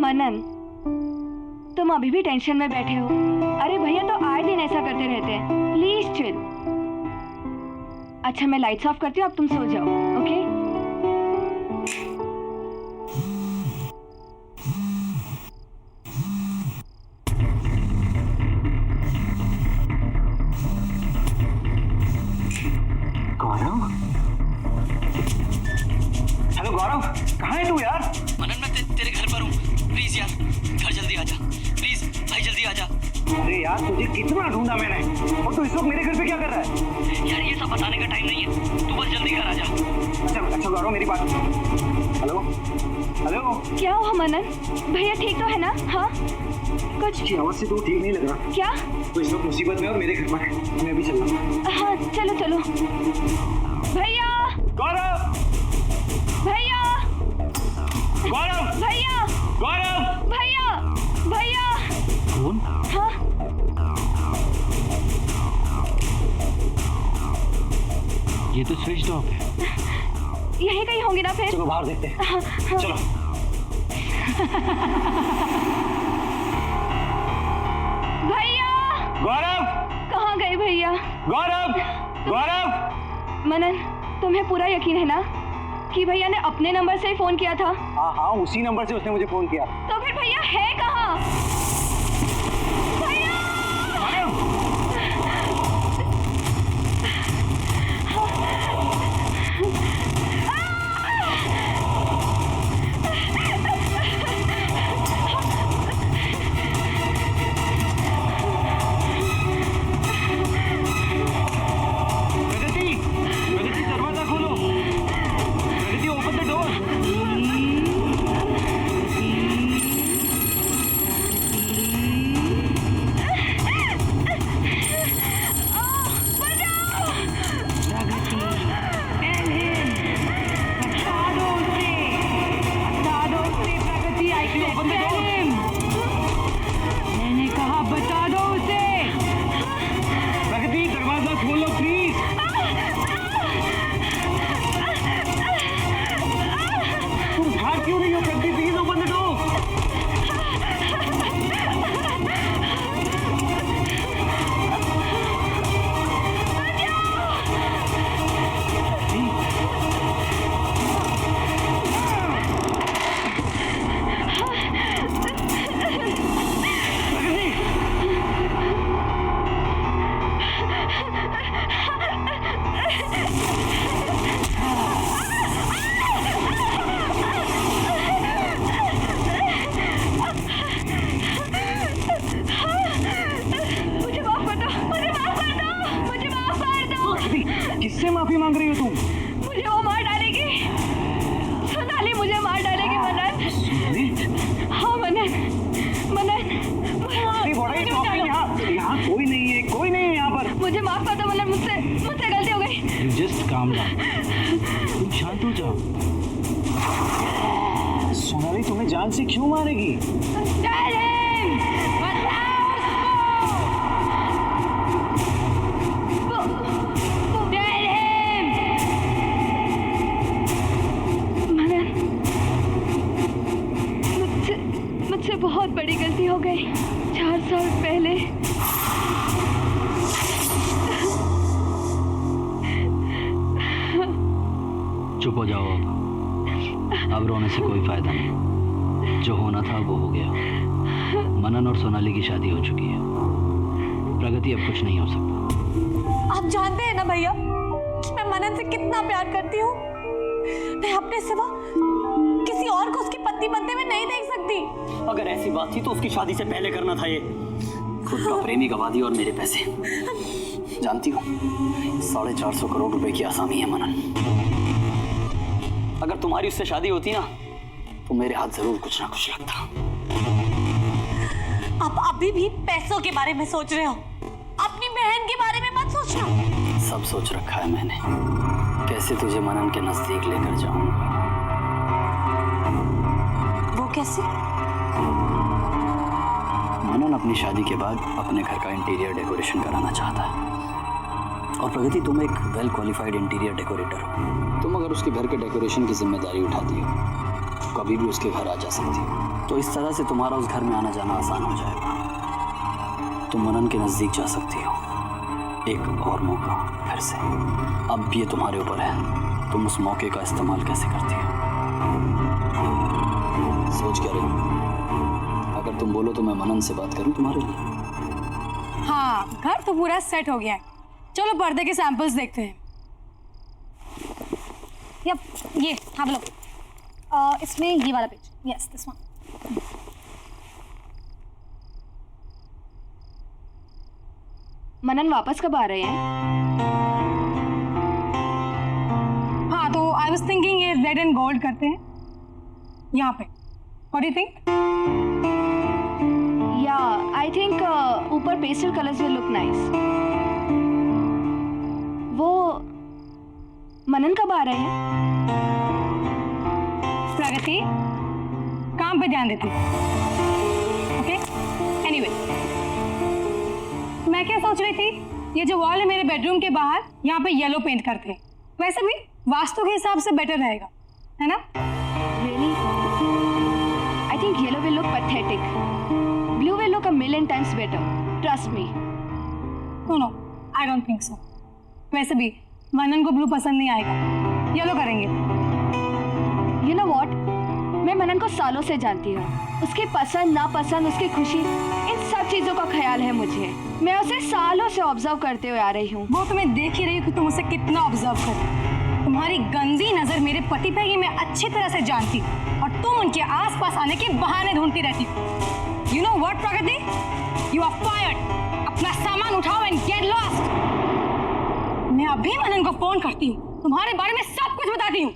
मनन, तुम अभी भी टेंशन में बैठे हो? अरे भैया तो आए दिन ऐसा करते रहते हैं। Please chill. अच्छा मैं लाइट्स ऑफ करती हूँ, अब तुम सो जाओ। ओके? गौरव, हेलो गौरव, कहाँ है तू यार? मनन मैं तेरे घर पर हूँ। प्लीज यार घर जल्दी आजा। प्लीज भाई जल्दी आजा। अरे यार तुझे कितना ढूंढा मैंने, और तू इस वक्त मेरे घर पे क्या कर रहा है? यार ये सब बताने का टाइम नहीं है, तू बस जल्दी घर आजा। अच्छा गौरव मेरी बात। हेलो हेलो, क्या हुआ मनन? भैया ठीक तो है ना? हाँ कुछ की आवाज से तू ठीक नहीं लग रहा। क्या? तो इस वक्त मुसीबत में और मेरे घर पर है, मैं अभी चल रहा हूँ। हाँ चलो चलो। भैया गौरव, भैया गौरव, भैया गौरव, भैया भैया। कौन? हाँ ये तो स्विच ऑफ है। यहीं कहीं होंगे ना फिर। चलो बाहर देखते हैं। हाँ, हाँ। चलो। भैया गौरव, कहाँ गए भैया? गौरव, गौरव। मनन तुम्हें पूरा यकीन है ना कि भैया ने अपने नंबर से ही फोन किया था? हाँ उसी नंबर से उसने मुझे फोन किया। तो फिर भैया है कहाँ? भैया! प्रगति दरवाजा खोलो। प्रगति ओपन द डोर। मैंने कहा बता दो उसे। प्रगति दरवाजा खोलो प्लीज। तुम भाग क्यों नहीं हो? प्रगति प्लीज ओपन द डोर। किससे माफी मांग रही हो तुम? मुझे वो मार डालेगी। सोनाली मुझे मार डालेगी मनन। हाँ मनन, मनन यहाँ कोई नहीं है, कोई नहीं है यहाँ पर। मुझे माफ कर दो मनन, मुझसे गलती हो गई। You just calm down. तुम शांत हो जाओ। सोनाली तुम्हें जान से क्यों मारेगी? मुझसे बहुत बड़ी गलती हो गई 4 साल पहले। चुप हो जाओ अब रोने से कोई फायदा नहीं। जो होना था वो हो गया। मनन और सोनाली की शादी हो चुकी है। प्रगति अब कुछ नहीं हो सकता। आप जानते हैं ना भैया कि मैं मनन से कितना प्यार करती हूँ। मैं अपने सिवा किसी और को उसकी पत्नी बनते हुए नहीं देख सकती। अगर ऐसी बात थी तो उसकी शादी से पहले करना था। ये खुद का प्रेमी गवा दिया और मेरे पैसे। जानती हो 450 करोड़ रुपए की आसामी है मनन। अगर तुम्हारी उससे शादी होती ना तो मेरे हाथ जरूर कुछ ना कुछ लगता। आप अभी भी पैसों के बारे में सोच रहे हो, अपनी बहन के बारे में मत सोचना। सब सोच रखा है मैंने, कैसे तुझे मनन के नजदीक लेकर जाऊंगा। वो कैसे? मनन अपनी शादी के बाद अपने घर का इंटीरियर डेकोरेशन कराना चाहता है। और प्रगति तुम एक वेल क्वालिफाइड इंटीरियर डेकोरेटर हो। तुम अगर उसके घर के डेकोरेशन की जिम्मेदारी उठाती हो कभी भी उसके घर आ जा सकती हो। तो इस तरह से तुम्हारा उस घर में आना जाना आसान हो जाएगा। तुम मनन के नजदीक जा सकती हो। एक और मौका फिर से। अब ये तुम्हारे ऊपर है, तुम उस मौके का इस्तेमाल कैसे करती हो। सोच क्या रही हो? अगर तुम बोलो तो मैं मनन से बात करूं तुम्हारे लिए। हाँ, घर तो पूरा सेट हो गया है। चलो पर्दे के सैंपल्स देखते हैं। यप, ये हाँ लो। इसमें ये वाला पेज, यस दिस वन। मनन वापस कब आ रहे हैं? हाँ, तो आई वाज थिंकिंग ये रेड एंड गोल्ड करते हैं यहाँ पे। What do you think? या आई थिंक ऊपर pastel colours will look nice. वो मनन कब आ रहे हैं? प्रगति, काम पे ध्यान देती। ओके, एनीवे, मैं क्या सोच रही थी, ये जो वॉल है मेरे बेडरूम के बाहर, यहाँ पे येलो पेंट करते हैं। वैसे भी वास्तु के हिसाब से बेटर रहेगा, है ना? Really? I think yellow will look pathetic. Blue will look a million times better. Trust me. No, I don't think so. वैसे भी मनन को ब्लू पसंद नहीं आएगा, येलो करेंगे। You know what? मैं मनन को सालों से जानती हूँ। उसकी पसंद नापसंद, उसकी खुशी, इन सब चीजों का ख्याल है मुझे। मैं उसे सालों से ऑब्जर्व करते हुए आ रही हूँ। वो तुम्हें देख ही रही हो कि तुम उसे कितना ऑब्जर्व कर। तुम्हारी गंदी नजर मेरे पति पे ही मैं अच्छी तरह से जानती हूँ, और तुम उनके आसपास आने के बहाने ढूंढती रहती हो। You know what Pragati, you are fired. अपना सामान उठाओ एंड गेट लॉस्ट। मैं अभी मनन को फोन करती हूँ, तुम्हारे बारे में सब कुछ बताती हूँ।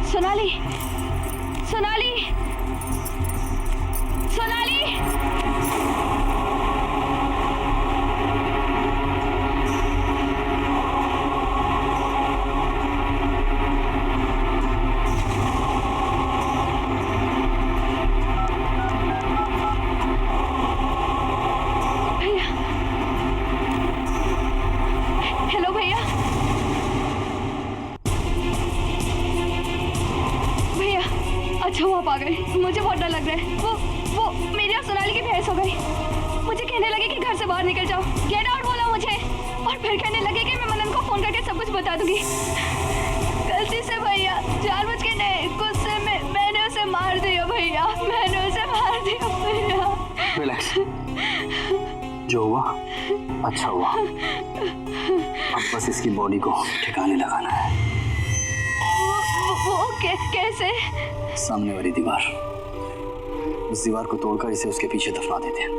सोनाली, सोनाली, सोनाली। भैया, हेलो भैया। भैया, अच्छा वो आप आ गए। मुझे बहुत डर लग रहा है। वो मेरी और सोनाली की बहस हो गई। मुझे कहने लगे कि घर से बाहर निकल जाओ, गेट आउट बोला मुझे, और फिर कहने लगे कि मैं मनन को फोन करके सब कुछ बता दूंगी। गलती से भैया, जानबूझ के नहीं, गुस्से में मैंने उसे मार दिया भैया, मैंने उसे मार दिया भैया। रिलैक्स, जो हुआ अच्छा हुआ। अब बस इसकी बॉडी को ठिकाने लगाना है। वो कैसे? सामने वाली दीवार, उस दीवार को तोड़कर इसे उसके पीछे दफना देते हैं।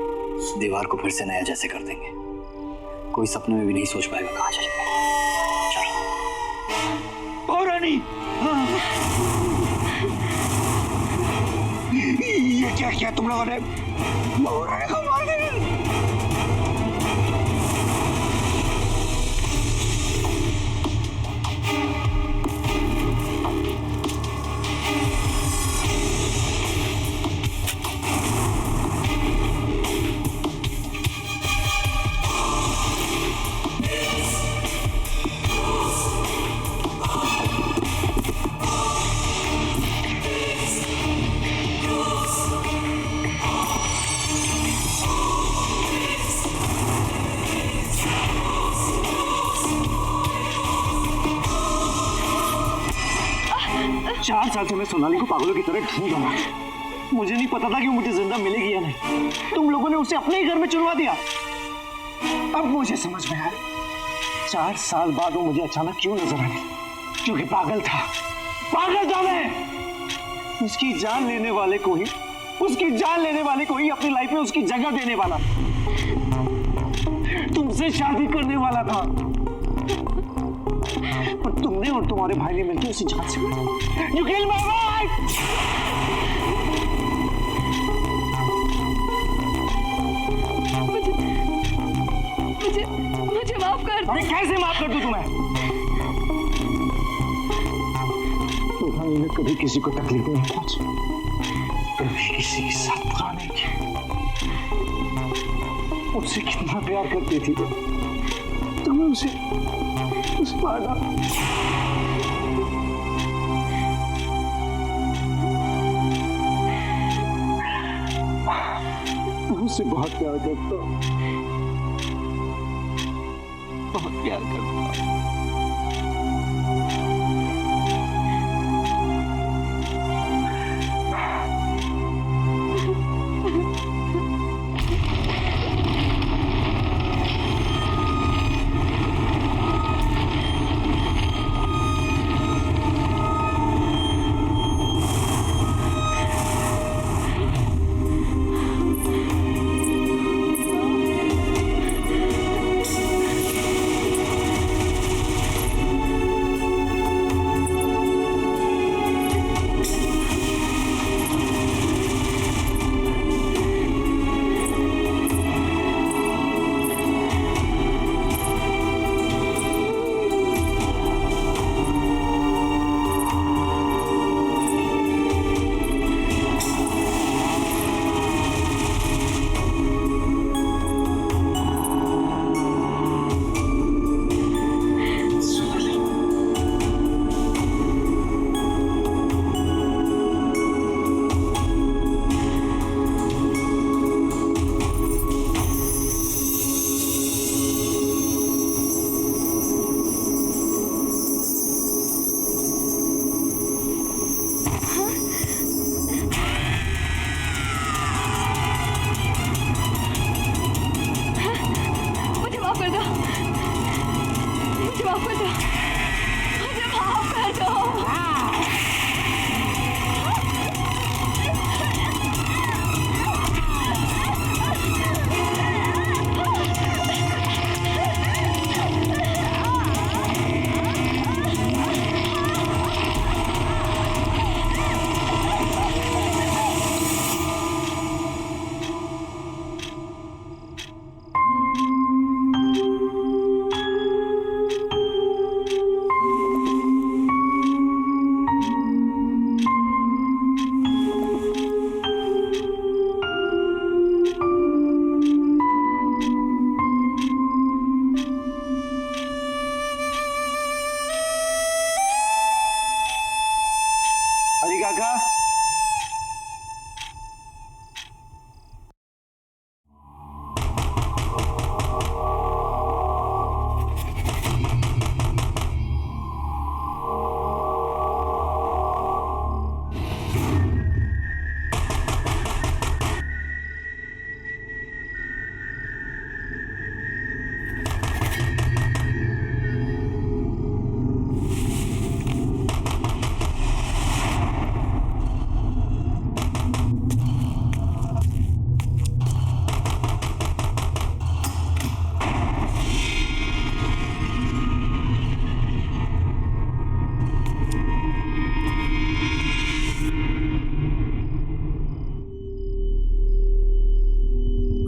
दीवार को फिर से नया जैसे कर देंगे। कोई सपने में भी नहीं सोच पाएगा कहाँ चले गए। चलो। ओ रानी, ये क्या किया तुम लोगों ने? मार दे। चार साल से मैं सोनाली को पागलों की तरह ढूंढ रहा हूं। मुझे नहीं पता था कि वो मुझे जिंदा मिलेगी या नहीं। तुम लोगों ने उसे अपने ही घर में चुनवा दिया। अब मुझे समझ में आया 4 साल बाद वो मुझे अचानक क्यों नजर आई। क्योंकि पागल था मैं। उसकी जान लेने वाले को ही अपनी लाइफ में उसकी जगह देने वाला, तुमसे शादी करने वाला था, पर तुमने और तुम्हारे भाई ने मिलकर उसे जान से मारा। You killed my wife! मुझे माफ कर दो। अरे कैसे माफ कर दूं तुम्हें? तुम्हारी ने कभी किसी को तकलीफ नहीं पहुंची, कभी किसी के साथ बुरा नहीं किया। उससे कितना प्यार करती थी तुम्हें उसे मार डाला। मैं उससे बहुत प्यार करता हूँ, बहुत प्यार करता हूँ।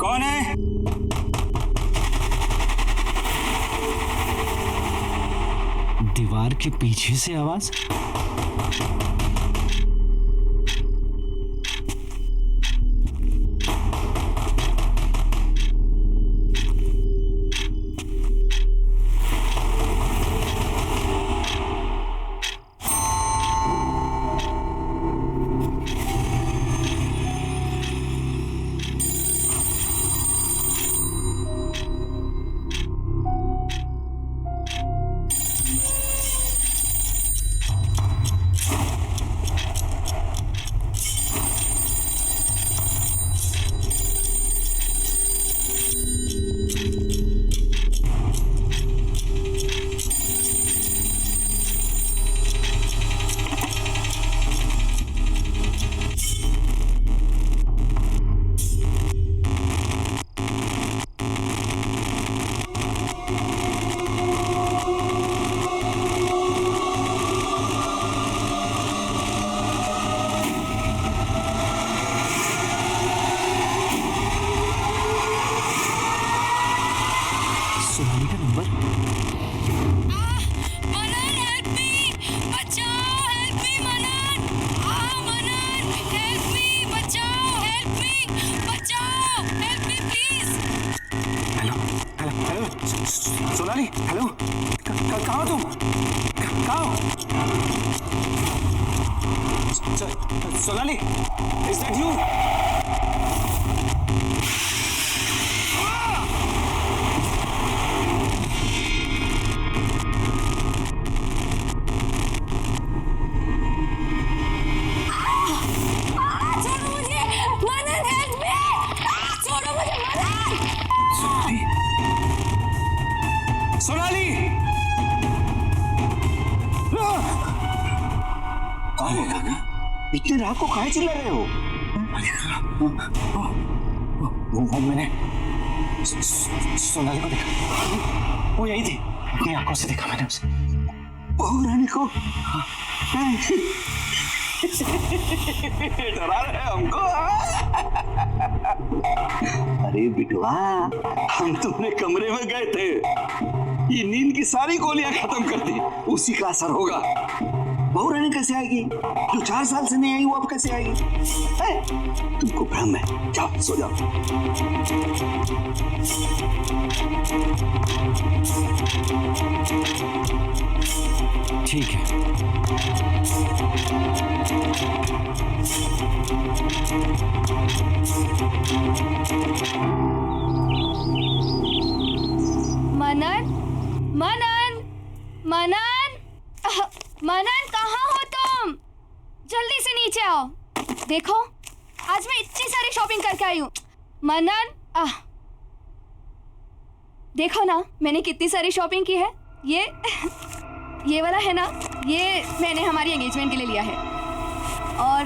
कौन है? दीवार के पीछे से आवाज। Sonali, is that you? छोड़ो मुझे, मनन हेल्प मी, छोड़ो मुझे मनन। सोनाली, सोनाली, कौन है काका? इतनी रात को काहे चिल्ला रहे हो? वो मैंने सोनाली को देखा, वो यही थी, अपनी आंखों से देखा मैंने उसे। बहू रानी को डरा रहे हमको। अरे बिटवा, हम तुम्हारे कमरे में गए थे, ये नींद की सारी गोलियां खत्म कर दी, उसी का असर होगा। बहू रानी कैसे आएगी? जो 4 साल से नहीं आई वो अब कैसे आएगी? तुमको भ्रम है, जाओ सो जाओ। ठीक है। मनन, मनन, मनन, मनन कहाँ हो तुम? जल्दी से नीचे आओ। देखो, आज मैं इतनी सारी शॉपिंग करके आई हूँ। मनन, देखो ना, मैंने कितनी सारी शॉपिंग की है। ये वाला है ना, ये मैंने हमारी एंगेजमेंट के लिए लिया है। और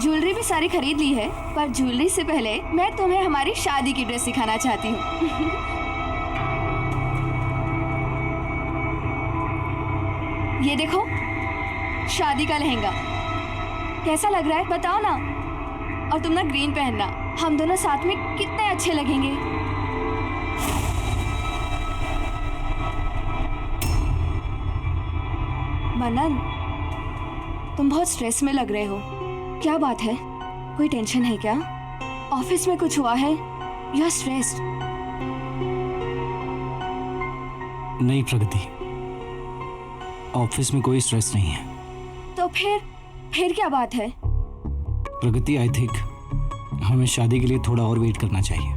ज्वेलरी भी सारी खरीद ली है, पर ज्वेलरी से पहले मैं तुम्हें हमारी शादी की ड्रेस सिखाना चाहती हूँ। ये देखो, शादी का लहंगा कैसा लग रहा है बताओ ना। और तुम ना ग्रीन पहनना, हम दोनों साथ में कितने अच्छे लगेंगे। मनन, तुम बहुत स्ट्रेस में लग रहे हो, क्या बात है? कोई टेंशन है क्या? ऑफिस में कुछ हुआ है? You are stressed? नहीं प्रगति, ऑफिस में कोई स्ट्रेस नहीं है। तो फिर क्या बात है? प्रगति, आई थिंक हमें शादी के लिए थोड़ा और वेट करना चाहिए।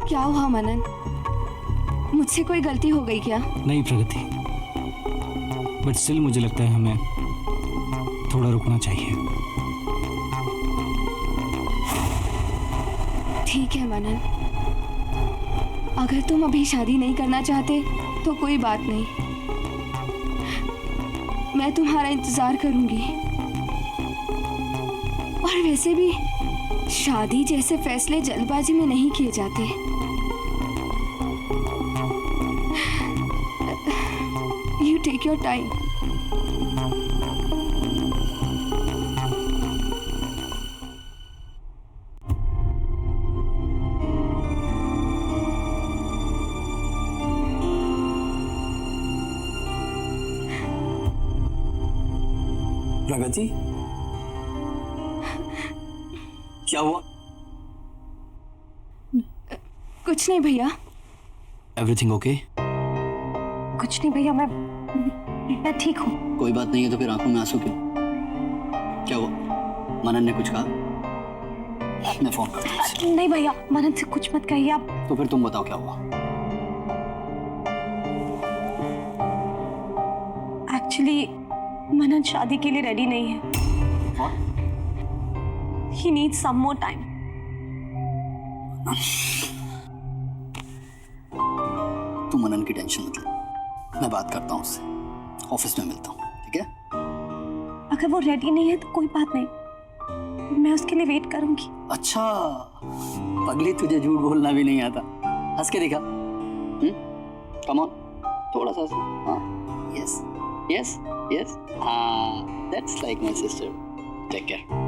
क्या हुआ मनन? मुझसे कोई गलती हो गई क्या? नहीं प्रगति, बट स्टिल मुझे लगता है हमें थोड़ा रुकना चाहिए। ठीक है मनन, अगर तुम अभी शादी नहीं करना चाहते तो कोई बात नहीं, मैं तुम्हारा इंतजार करूंगी। और वैसे भी शादी जैसे फैसले जल्दबाजी में नहीं किए जाते। You take your time. Pragati, क्या हुआ? कुछ नहीं भैया। Everything okay? कुछ नहीं भैया, मैं ठीक हूँ। कोई बात नहीं है तो फिर आंखों में आंसू क्यों? क्या हुआ? मनन ने कुछ कहा? मैं फोन करता हूँ। नहीं भैया, मनन से कुछ मत कहिए आप। तो फिर तुम बताओ क्या हुआ? एक्चुअली मनन शादी के लिए रेडी नहीं है। What? He needs some more time. तू मनन की टेंशन मत ले, मैं बात करता हूँ उससे, ऑफिस में मिलता हूँ, ठीक है? अगर वो रेडी नहीं है तो कोई बात नहीं, मैं उसके लिए वेट करूंगी। अच्छा, पगली तुझे झूठ बोलना भी नहीं आता, हंस के दिखा। कम ऑन, थोड़ा सा। हाँ, यस यस यस, हाँ, that's like my sister. Take care.